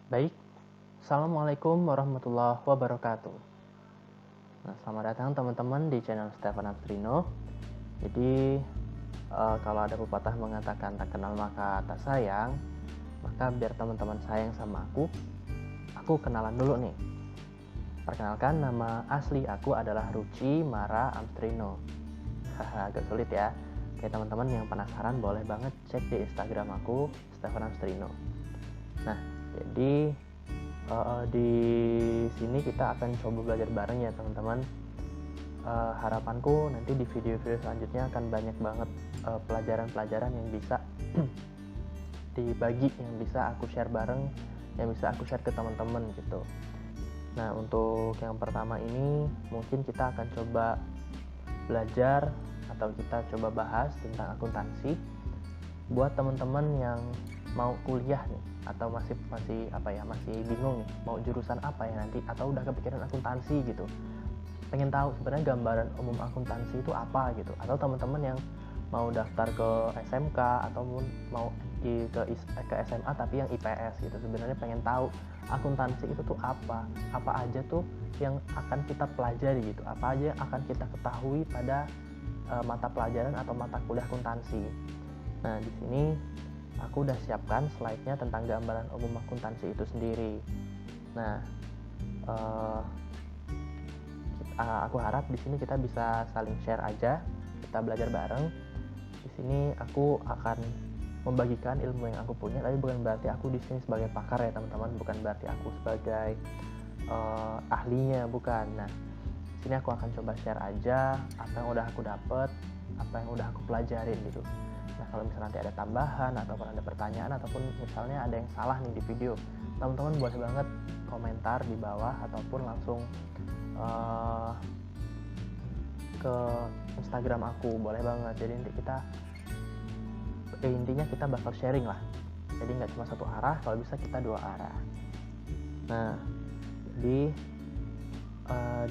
Baik, Assalamualaikum warahmatullahi wabarakatuh. Nah, selamat datang teman-teman di channel Stefan Astrino. Jadi, kalau ada pepatah mengatakan tak kenal maka tak sayang, maka biar teman-teman sayang sama aku kenalan dulu nih. Perkenalkan, nama asli aku adalah Ruci Mara Astrino. Haha, agak sulit ya. Oke, teman-teman yang penasaran boleh banget cek di Instagram aku, Stefan Astrino. Nah, jadi di sini kita akan coba belajar bareng ya teman-teman. Harapanku nanti di video-video selanjutnya akan banyak banget pelajaran-pelajaran yang bisa dibagi, yang bisa aku share bareng, yang bisa aku share ke teman-teman gitu. Nah, untuk yang pertama ini mungkin kita akan coba belajar atau kita coba bahas tentang akuntansi buat teman-teman yang mau kuliah nih, atau masih bingung nih mau jurusan apa ya nanti, atau udah kepikiran akuntansi gitu, pengen tahu sebenarnya gambaran umum akuntansi itu apa gitu, atau teman-teman yang mau daftar ke SMK ataupun mau ke SMA tapi yang IPS gitu, sebenarnya pengen tahu akuntansi itu tuh apa aja tuh yang akan kita pelajari gitu, apa aja yang akan kita ketahui pada mata pelajaran atau mata kuliah akuntansi. Nah, di sini aku udah siapkan slide-nya tentang gambaran umum akuntansi itu sendiri. Nah, aku harap di sini kita bisa saling share aja, kita belajar bareng. Di sini aku akan membagikan ilmu yang aku punya, tapi bukan berarti aku di sini sebagai pakar ya teman-teman, bukan berarti aku sebagai ahlinya, bukan. Nah, di sini aku akan coba share aja apa yang udah aku dapet, apa yang udah aku pelajarin gitu. Nah, kalau misalnya nanti ada tambahan ataupun ada pertanyaan ataupun misalnya ada yang salah nih di video, teman-teman boleh banget komentar di bawah ataupun langsung ke Instagram aku, boleh banget. Jadi nanti intinya kita bakal sharing lah. Jadi nggak cuma satu arah, kalau bisa kita dua arah. Nah, jadi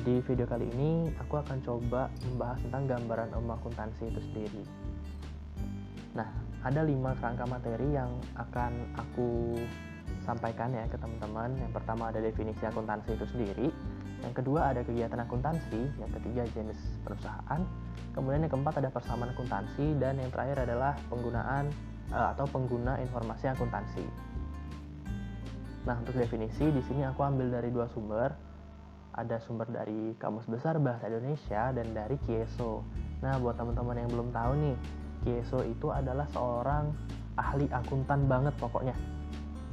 di video kali ini aku akan coba membahas tentang gambaran umum akuntansi itu sendiri. Nah, ada 5 kerangka materi yang akan aku sampaikan ya ke teman-teman. Yang pertama ada definisi akuntansi itu sendiri, yang kedua ada kegiatan akuntansi, yang ketiga jenis perusahaan, kemudian yang keempat ada persamaan akuntansi, dan yang terakhir adalah penggunaan atau pengguna informasi akuntansi. Nah, untuk definisi di sini aku ambil dari 2 sumber. Ada sumber dari Kamus Besar Bahasa Indonesia dan dari Kieso. Nah, buat teman-teman yang belum tahu nih, Kieso itu adalah seorang ahli akuntan banget pokoknya.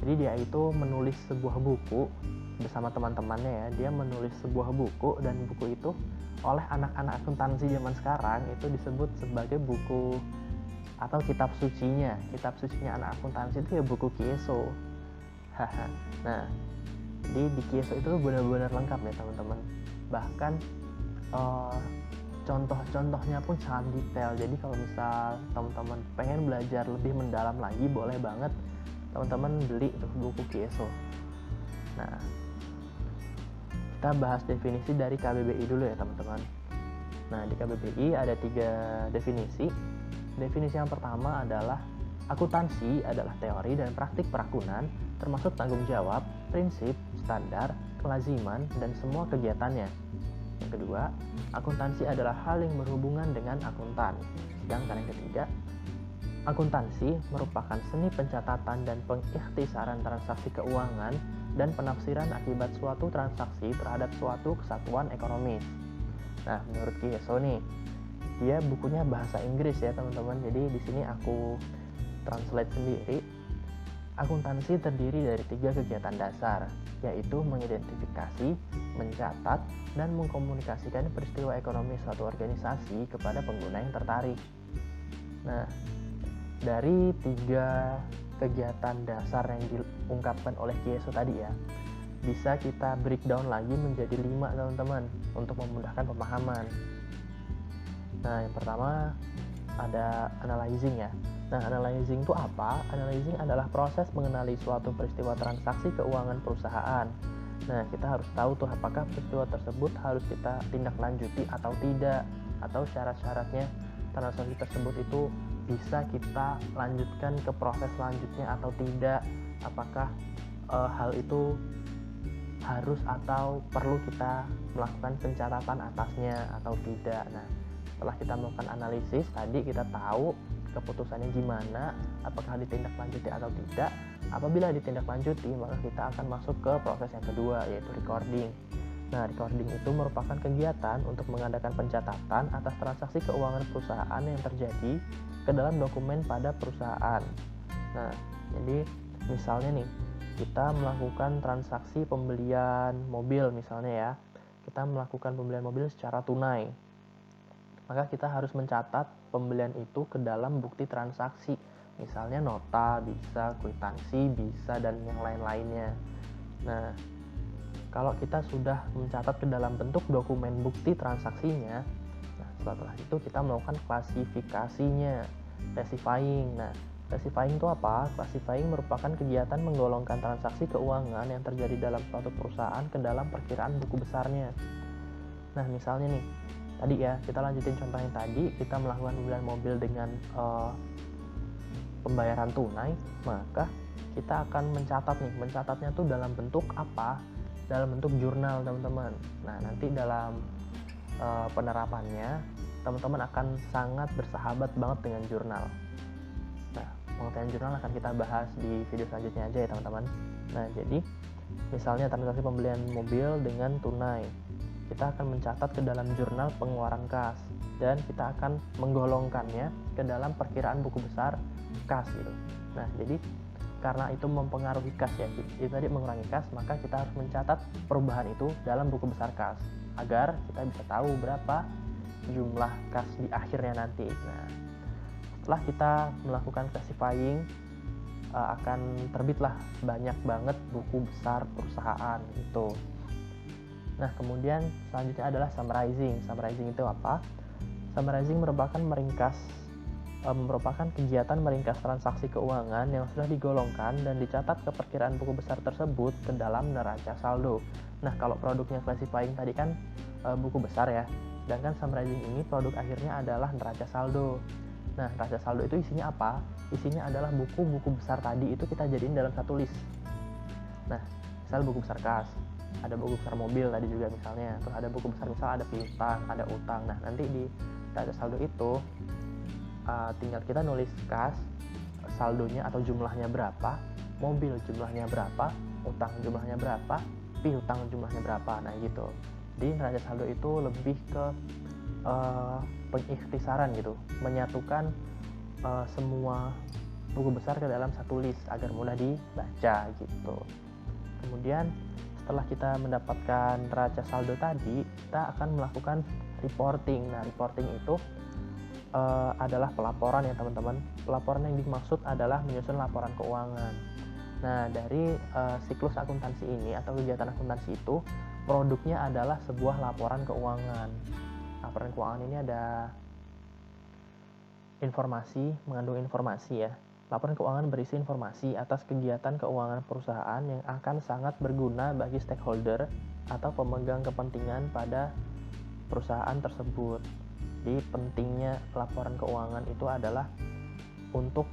Jadi dia itu menulis sebuah buku bersama teman-temannya ya. Dia menulis sebuah buku, dan buku itu oleh anak-anak akuntansi zaman sekarang itu disebut sebagai buku atau kitab sucinya. Kitab sucinya anak akuntansi itu ya buku Kieso. Haha. Nah, jadi di Kieso itu benar-benar lengkap ya teman-teman. Bahkan contoh-contohnya pun sangat detail. Jadi kalau misal teman-teman pengen belajar lebih mendalam lagi, boleh banget teman-teman beli tuh buku Kieso. Nah, kita bahas definisi dari KBBI dulu ya teman-teman. Nah, di KBBI ada 3 definisi. Definisi yang pertama adalah akuntansi adalah teori dan praktik perakunan, termasuk tanggung jawab, prinsip, standar, kelaziman, dan semua kegiatannya. Yang kedua, akuntansi adalah hal yang berhubungan dengan akuntan. Sedangkan yang ketiga, akuntansi merupakan seni pencatatan dan pengikhtisaran transaksi keuangan dan penafsiran akibat suatu transaksi terhadap suatu kesatuan ekonomis. Nah, menurut Kieso nih, dia bukunya bahasa Inggris ya teman-teman. Jadi di sini aku translate sendiri. Akuntansi terdiri dari 3 kegiatan dasar, yaitu mengidentifikasi, mencatat, dan mengkomunikasikan peristiwa ekonomi suatu organisasi kepada pengguna yang tertarik. Nah, dari 3 kegiatan dasar yang diungkapkan oleh Kieso tadi ya, bisa kita breakdown lagi menjadi 5 teman-teman untuk memudahkan pemahaman. Nah, yang pertama ada analyzing ya. Nah, analyzing itu apa? Analyzing adalah proses mengenali suatu peristiwa transaksi keuangan perusahaan. Nah, kita harus tahu tuh apakah peristiwa tersebut harus kita tindak lanjuti atau tidak, atau syarat-syaratnya transaksi tersebut itu bisa kita lanjutkan ke proses selanjutnya atau tidak, apakah hal itu harus atau perlu kita melakukan pencatatan atasnya atau tidak. Nah, setelah kita melakukan analisis tadi, kita tahu keputusannya gimana, apakah ditindaklanjuti atau tidak. Apabila ditindaklanjuti, maka kita akan masuk ke proses yang kedua, yaitu recording. Nah, recording itu merupakan kegiatan untuk mengadakan pencatatan atas transaksi keuangan perusahaan yang terjadi ke dalam dokumen pada perusahaan. Nah, jadi misalnya nih, kita melakukan transaksi pembelian mobil misalnya ya. Kita melakukan pembelian mobil secara tunai. Maka kita harus mencatat pembelian itu ke dalam bukti transaksi. Misalnya nota, bisa kwitansi, bisa dan yang lain-lainnya. Nah, kalau kita sudah mencatat ke dalam bentuk dokumen bukti transaksinya, nah setelah itu kita melakukan klasifikasinya, classifying. Nah, classifying itu apa? Classifying merupakan kegiatan menggolongkan transaksi keuangan yang terjadi dalam suatu perusahaan ke dalam perkiraan buku besarnya. Nah, misalnya nih, tadi ya, kita lanjutin contoh yang tadi, kita melakukan pembelian mobil dengan pembayaran tunai, maka kita akan mencatatnya tuh dalam bentuk apa? Dalam bentuk jurnal, teman-teman. Nah, nanti dalam penerapannya, teman-teman akan sangat bersahabat banget dengan jurnal. Nah, pengertian jurnal akan kita bahas di video selanjutnya aja ya, teman-teman. Nah, jadi misalnya transaksi pembelian mobil dengan tunai, kita akan mencatat ke dalam jurnal pengeluaran kas, dan kita akan menggolongkannya ke dalam perkiraan buku besar kas gitu. Nah, jadi karena itu mempengaruhi kas ya, itu tadi mengurangi kas, maka kita harus mencatat perubahan itu dalam buku besar kas agar kita bisa tahu berapa jumlah kas di akhirnya nanti. Nah, setelah kita melakukan classifying, akan terbitlah banyak banget buku besar perusahaan gitu. Nah, kemudian selanjutnya adalah summarizing. Summarizing itu apa? Summarizing merupakan kegiatan meringkas transaksi keuangan yang sudah digolongkan dan dicatat ke perkiraan buku besar tersebut ke dalam neraca saldo. Nah, kalau produknya classifying tadi kan buku besar ya, sedangkan summarizing ini produk akhirnya adalah neraca saldo. Nah, neraca saldo itu isinya apa? Isinya adalah buku-buku besar tadi itu kita jadiin dalam satu list. Nah, misal buku besar kas, ada buku besar mobil tadi juga misalnya, terus ada buku besar misal ada piutang, ada utang. Nah, nanti di neraca saldo itu tinggal kita nulis kas, saldonya atau jumlahnya berapa, mobil jumlahnya berapa, utang jumlahnya berapa, piutang jumlahnya berapa. Nah gitu. Jadi neraca saldo itu lebih ke pengikhtisaran gitu, menyatukan semua buku besar ke dalam satu list agar mudah dibaca gitu. Kemudian setelah kita mendapatkan neraca saldo tadi, kita akan melakukan reporting. Nah, reporting itu adalah pelaporan ya teman-teman. Pelaporan yang dimaksud adalah menyusun laporan keuangan. Nah, dari siklus akuntansi ini atau kegiatan akuntansi itu, produknya adalah sebuah laporan keuangan. Laporan keuangan ini ada mengandung informasi ya. Laporan keuangan berisi informasi atas kegiatan keuangan perusahaan yang akan sangat berguna bagi stakeholder atau pemegang kepentingan pada perusahaan tersebut. Jadi pentingnya laporan keuangan itu adalah untuk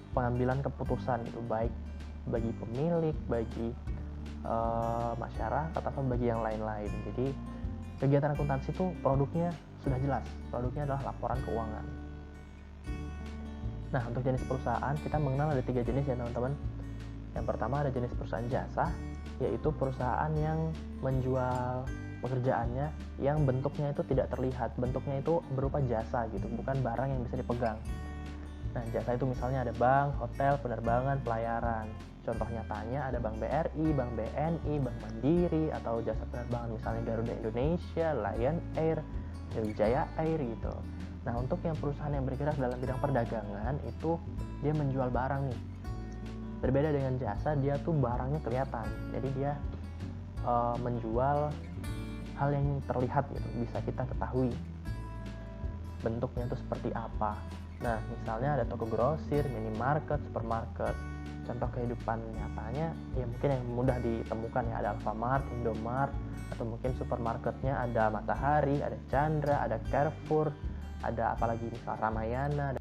pengambilan keputusan itu, baik bagi pemilik, bagi masyarakat atau bagi yang lain-lain. Jadi kegiatan akuntansi itu produknya sudah jelas, produknya adalah laporan keuangan. Nah, untuk jenis perusahaan kita mengenal ada 3 jenis ya teman-teman. Yang pertama ada jenis perusahaan jasa, yaitu perusahaan yang menjual pekerjaannya yang bentuknya itu tidak terlihat, bentuknya itu berupa jasa gitu, bukan barang yang bisa dipegang. Nah, jasa itu misalnya ada bank, hotel, penerbangan, pelayaran. Contoh nyatanya ada Bank BRI, Bank BNI, Bank Mandiri, atau jasa penerbangan misalnya Garuda Indonesia, Lion Air, Sriwijaya Air gitu. Nah, untuk yang perusahaan yang bergerak dalam bidang perdagangan itu dia menjual barang nih. Berbeda dengan jasa, dia tuh barangnya kelihatan. Jadi dia menjual hal yang terlihat gitu, bisa kita ketahui bentuknya itu seperti apa. Nah, misalnya ada toko grosir, minimarket, supermarket. Contoh kehidupan nyatanya ya mungkin yang mudah ditemukan ya, ada Alfamart, Indomart, atau mungkin supermarketnya ada Matahari, ada Chandra, ada Carrefour, ada apalagi misal Ramayana.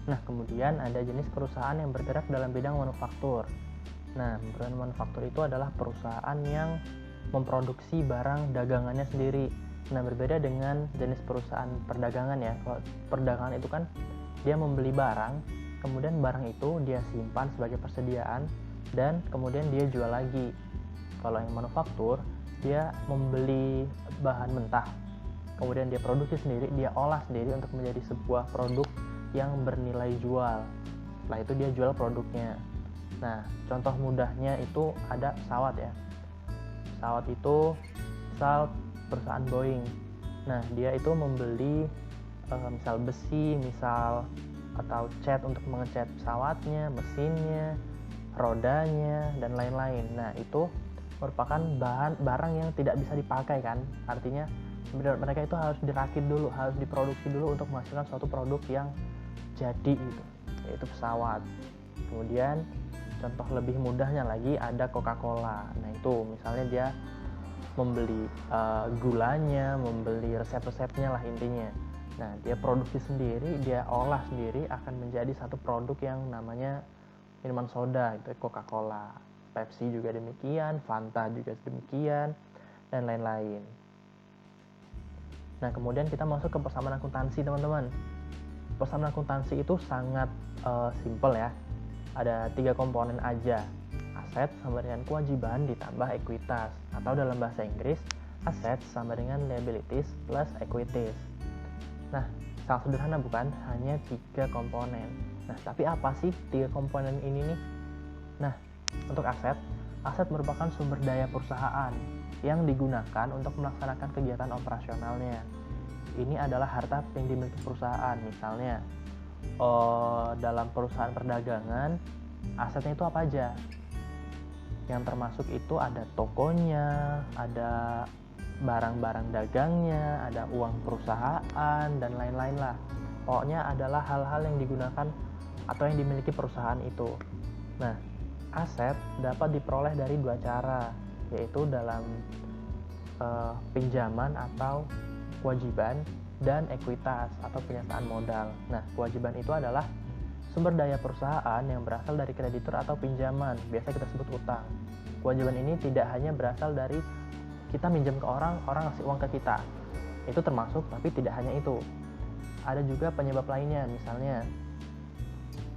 Nah, kemudian ada jenis perusahaan yang bergerak dalam bidang manufaktur. Nah, perusahaan manufaktur itu adalah perusahaan yang memproduksi barang dagangannya sendiri. Nah, berbeda dengan jenis perusahaan perdagangan ya. Kalau perdagangan itu kan dia membeli barang, kemudian barang itu dia simpan sebagai persediaan, dan kemudian dia jual lagi. Kalau yang manufaktur, dia membeli bahan mentah, kemudian dia produksi sendiri, dia olah sendiri untuk menjadi sebuah produk yang bernilai jual. Setelah itu dia jual produknya. Nah, contoh mudahnya itu ada pesawat ya. Pesawat itu misal perusahaan Boeing. Nah, dia itu membeli misal besi, misal atau cat untuk mengecat pesawatnya, mesinnya, rodanya, dan lain-lain. Nah, itu merupakan barang yang tidak bisa dipakai kan. Artinya mereka itu harus dirakit dulu, harus diproduksi dulu untuk menghasilkan suatu produk yang jadi gitu, yaitu pesawat. Kemudian contoh lebih mudahnya lagi ada Coca-Cola. Nah, itu misalnya dia membeli gulanya, membeli resep-resepnya lah intinya. Nah, dia produksi sendiri, dia olah sendiri, akan menjadi satu produk yang namanya minuman soda, itu Coca-Cola. Pepsi juga demikian, Fanta juga demikian, dan lain-lain. Nah, kemudian kita masuk ke persamaan akuntansi, teman-teman. Persamaan akuntansi itu sangat simple ya. Ada 3 komponen aja. Aset sama dengan kewajiban ditambah ekuitas, atau dalam bahasa Inggris, aset sama dengan liabilities plus equities. Nah, sangat sederhana bukan? Hanya 3 komponen. Nah, tapi apa sih 3 komponen ini nih? Nah, untuk aset merupakan sumber daya perusahaan yang digunakan untuk melaksanakan kegiatan operasionalnya. Ini adalah harta yang dimiliki perusahaan. Misalnya, dalam perusahaan perdagangan, asetnya itu apa aja? Yang termasuk itu ada tokonya, ada barang-barang dagangnya, ada uang perusahaan, dan lain-lain lah. Pokoknya adalah hal-hal yang digunakan atau yang dimiliki perusahaan itu. Nah, aset dapat diperoleh dari 2 cara, yaitu dalam pinjaman atau kewajiban, dan ekuitas atau penyertaan modal. Nah, kewajiban itu adalah sumber daya perusahaan yang berasal dari kreditur atau pinjaman, biasa kita sebut utang. Kewajiban ini tidak hanya berasal dari kita minjem ke orang ngasih uang ke kita. Itu termasuk, tapi tidak hanya itu. Ada juga penyebab lainnya, misalnya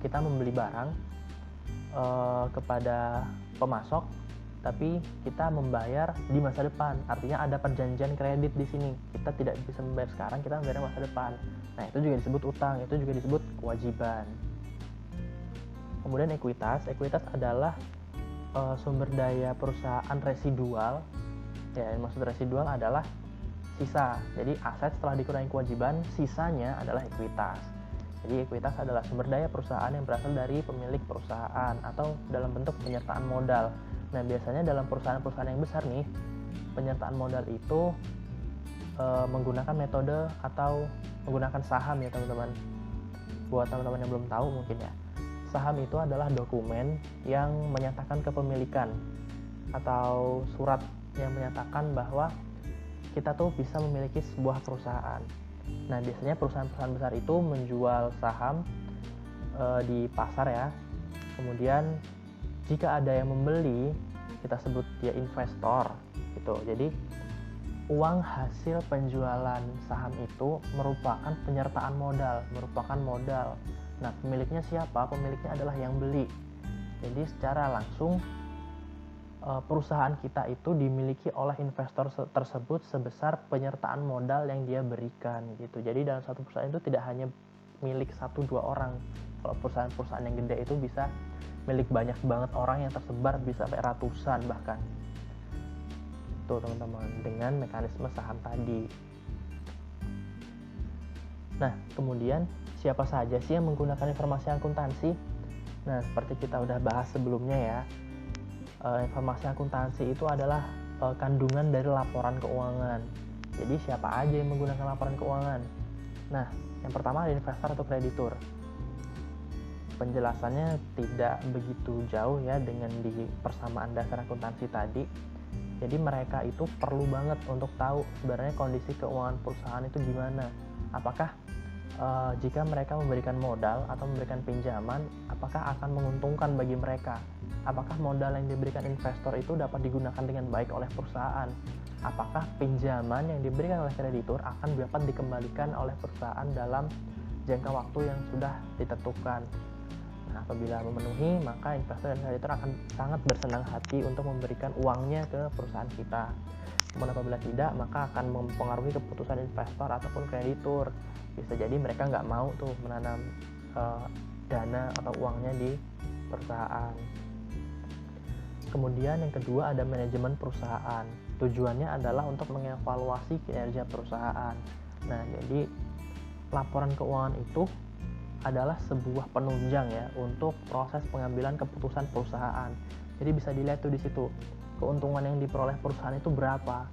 kita membeli barang kepada pemasok, tapi kita membayar di masa depan. Artinya ada perjanjian kredit di sini. Kita tidak bisa membayar sekarang, kita membayar masa depan. Nah, itu juga disebut utang, itu juga disebut kewajiban. Kemudian ekuitas adalah sumber daya perusahaan residual. Ya, maksud residual adalah sisa. Jadi aset setelah dikurangi kewajiban, sisanya adalah ekuitas. Jadi ekuitas adalah sumber daya perusahaan yang berasal dari pemilik perusahaan atau dalam bentuk penyertaan modal. Nah, biasanya dalam perusahaan-perusahaan yang besar nih, penyertaan modal itu menggunakan metode atau menggunakan saham ya, teman-teman. Buat teman-teman yang belum tahu mungkin ya. Saham itu adalah dokumen yang menyatakan kepemilikan atau surat yang menyatakan bahwa kita tuh bisa memiliki sebuah perusahaan. Nah, biasanya perusahaan-perusahaan besar itu menjual saham di pasar ya. Kemudian jika ada yang membeli, kita sebut dia investor gitu. Jadi uang hasil penjualan saham itu merupakan penyertaan modal, merupakan modal. Nah, pemiliknya siapa? Pemiliknya adalah yang beli. Jadi secara langsung perusahaan kita itu dimiliki oleh investor tersebut sebesar penyertaan modal yang dia berikan gitu. Jadi dalam satu perusahaan itu tidak hanya milik 1-2 orang. Kalau perusahaan-perusahaan yang gede itu bisa milik banyak banget orang yang tersebar, bisa sampai ratusan bahkan. Tuh teman-teman, dengan mekanisme saham tadi. Nah, kemudian siapa saja sih yang menggunakan informasi akuntansi? Nah, seperti kita udah bahas sebelumnya ya, informasi akuntansi itu adalah kandungan dari laporan keuangan. Jadi siapa aja yang menggunakan laporan keuangan? Nah, yang pertama ada investor atau kreditur. Penjelasannya tidak begitu jauh ya dengan di persamaan dasar akuntansi tadi. Jadi mereka itu perlu banget untuk tahu sebenarnya kondisi keuangan perusahaan itu gimana. Apakah jika mereka memberikan modal atau memberikan pinjaman, apakah akan menguntungkan bagi mereka? Apakah modal yang diberikan investor itu dapat digunakan dengan baik oleh perusahaan? Apakah pinjaman yang diberikan oleh kreditur akan dapat dikembalikan oleh perusahaan dalam jangka waktu yang sudah ditentukan? Nah, apabila memenuhi, maka investor dan kreditur akan sangat bersenang hati untuk memberikan uangnya ke perusahaan kita. Namun apabila tidak, maka akan mempengaruhi keputusan investor ataupun kreditur. Bisa jadi mereka nggak mau tuh menanam dana atau uangnya di perusahaan. Kemudian yang kedua ada manajemen perusahaan. Tujuannya adalah untuk mengevaluasi kinerja perusahaan. Nah, jadi laporan keuangan itu adalah sebuah penunjang ya untuk proses pengambilan keputusan perusahaan. Jadi bisa dilihat tuh di situ keuntungan yang diperoleh perusahaan itu berapa.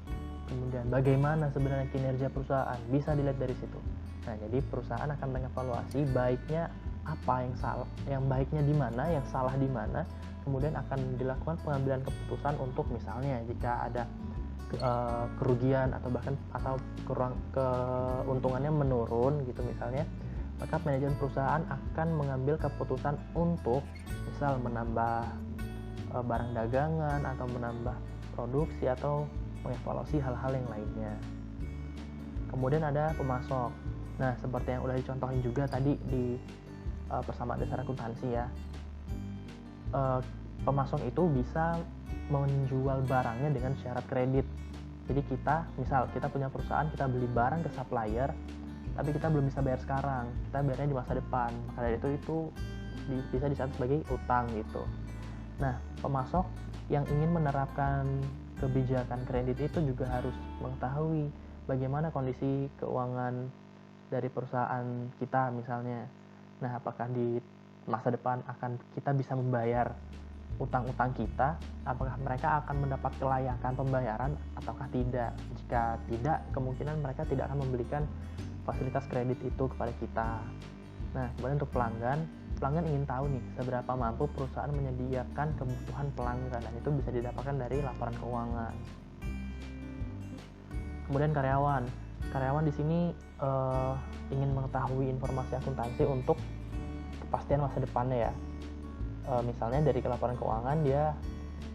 Kemudian bagaimana sebenarnya kinerja perusahaan, bisa dilihat dari situ. Nah, jadi perusahaan akan mengevaluasi baiknya apa yang salah, yang baiknya di mana, yang salah di mana. Kemudian akan dilakukan pengambilan keputusan untuk misalnya jika ada kerugian atau bahkan keuntungannya menurun gitu misalnya, maka manajemen perusahaan akan mengambil keputusan untuk misal menambah barang dagangan atau menambah produksi atau mengevaluasi hal-hal yang lainnya. Kemudian ada pemasok. Nah, seperti yang udah dicontohin juga tadi di persamaan dasar akuntansi ya. Pemasok itu bisa menjual barangnya dengan syarat kredit. Jadi misal kita punya perusahaan, kita beli barang ke supplier, tapi kita belum bisa bayar sekarang, kita bayarnya di masa depan. Maka dari itu bisa disebut sebagai utang gitu. Nah, pemasok yang ingin menerapkan kebijakan kredit itu juga harus mengetahui bagaimana kondisi keuangan dari perusahaan kita misalnya. Nah, apakah di masa depan kita bisa membayar utang-utang kita, apakah mereka akan mendapat kelayakan pembayaran ataukah tidak. Jika tidak, kemungkinan mereka tidak akan memberikan fasilitas kredit itu kepada kita. Nah, kemudian untuk pelanggan ingin tahu nih seberapa mampu perusahaan menyediakan kebutuhan pelanggan, dan itu bisa didapatkan dari laporan keuangan. Kemudian karyawan di sini ingin mengetahui informasi akuntansi untuk kepastian masa depannya ya. Misalnya dari laporan keuangan dia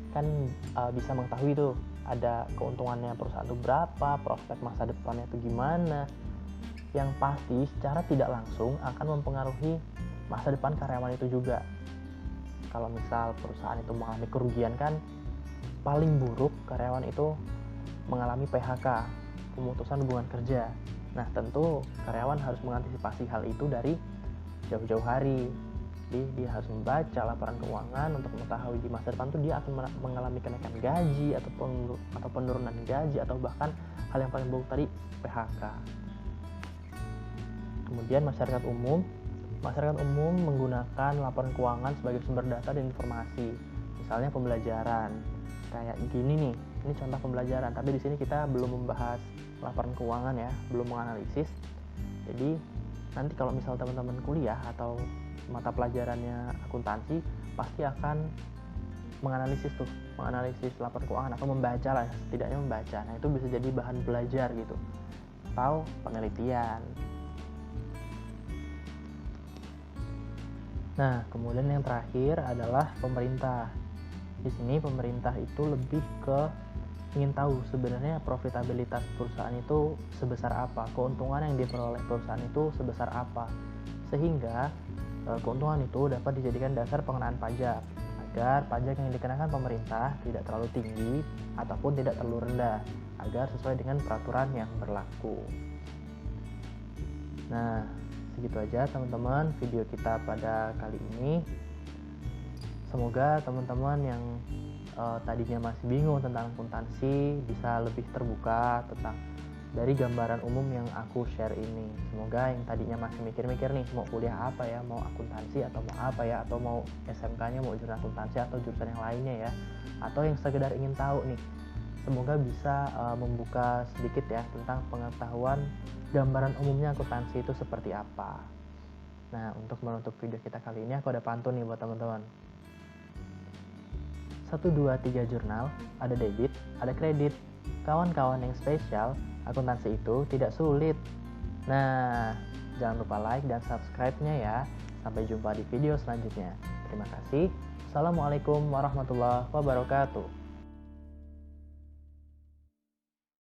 kan bisa mengetahui tuh ada keuntungannya perusahaan itu berapa, prospek masa depannya itu gimana. Yang pasti secara tidak langsung akan mempengaruhi masa depan karyawan itu juga. Kalau misal perusahaan itu mengalami kerugian kan paling buruk karyawan itu mengalami PHK, pemutusan hubungan kerja. Nah, tentu karyawan harus mengantisipasi hal itu dari jauh-jauh hari. Jadi dia harus membaca laporan keuangan untuk mengetahui di masa depan tuh dia akan mengalami kenaikan gaji atau penurunan gaji atau bahkan hal yang paling buruk tadi PHK. Kemudian masyarakat umum menggunakan laporan keuangan sebagai sumber data dan informasi. Misalnya pembelajaran. Kayak gini nih, ini contoh pembelajaran, tapi di sini kita belum membahas laporan keuangan ya, belum menganalisis. Jadi nanti kalau misal teman-teman kuliah atau mata pelajarannya akuntansi, pasti akan menganalisis laporan keuangan atau membaca lah, setidaknya membaca. Nah, itu bisa jadi bahan belajar gitu atau penelitian. Nah, kemudian yang terakhir adalah pemerintah. Di sini pemerintah itu lebih ke ingin tahu sebenarnya profitabilitas perusahaan itu sebesar apa, keuntungan yang diperoleh perusahaan itu sebesar apa, sehingga keuntungan itu dapat dijadikan dasar pengenaan pajak agar pajak yang dikenakan pemerintah tidak terlalu tinggi ataupun tidak terlalu rendah, agar sesuai dengan peraturan yang berlaku. Nah, segitu aja teman-teman video kita pada kali ini. Semoga teman-teman yang tadinya masih bingung tentang akuntansi bisa lebih terbuka tentang dari gambaran umum yang aku share ini. Semoga yang tadinya masih mikir-mikir nih mau kuliah apa ya, mau akuntansi atau mau apa ya, atau mau SMK-nya mau jurusan akuntansi atau jurusan yang lainnya ya, atau yang sekedar ingin tahu nih, semoga bisa membuka sedikit ya tentang pengetahuan gambaran umumnya akuntansi itu seperti apa. Nah, untuk menutup video kita kali ini aku ada pantun nih buat teman-teman. 1, 2, 3 jurnal, ada debit, ada kredit. Kawan-kawan yang spesial, akuntansi itu tidak sulit. Nah, Jangan lupa like dan subscribe-nya ya. Sampai jumpa di video selanjutnya. Terima kasih. Assalamualaikum warahmatullahi wabarakatuh.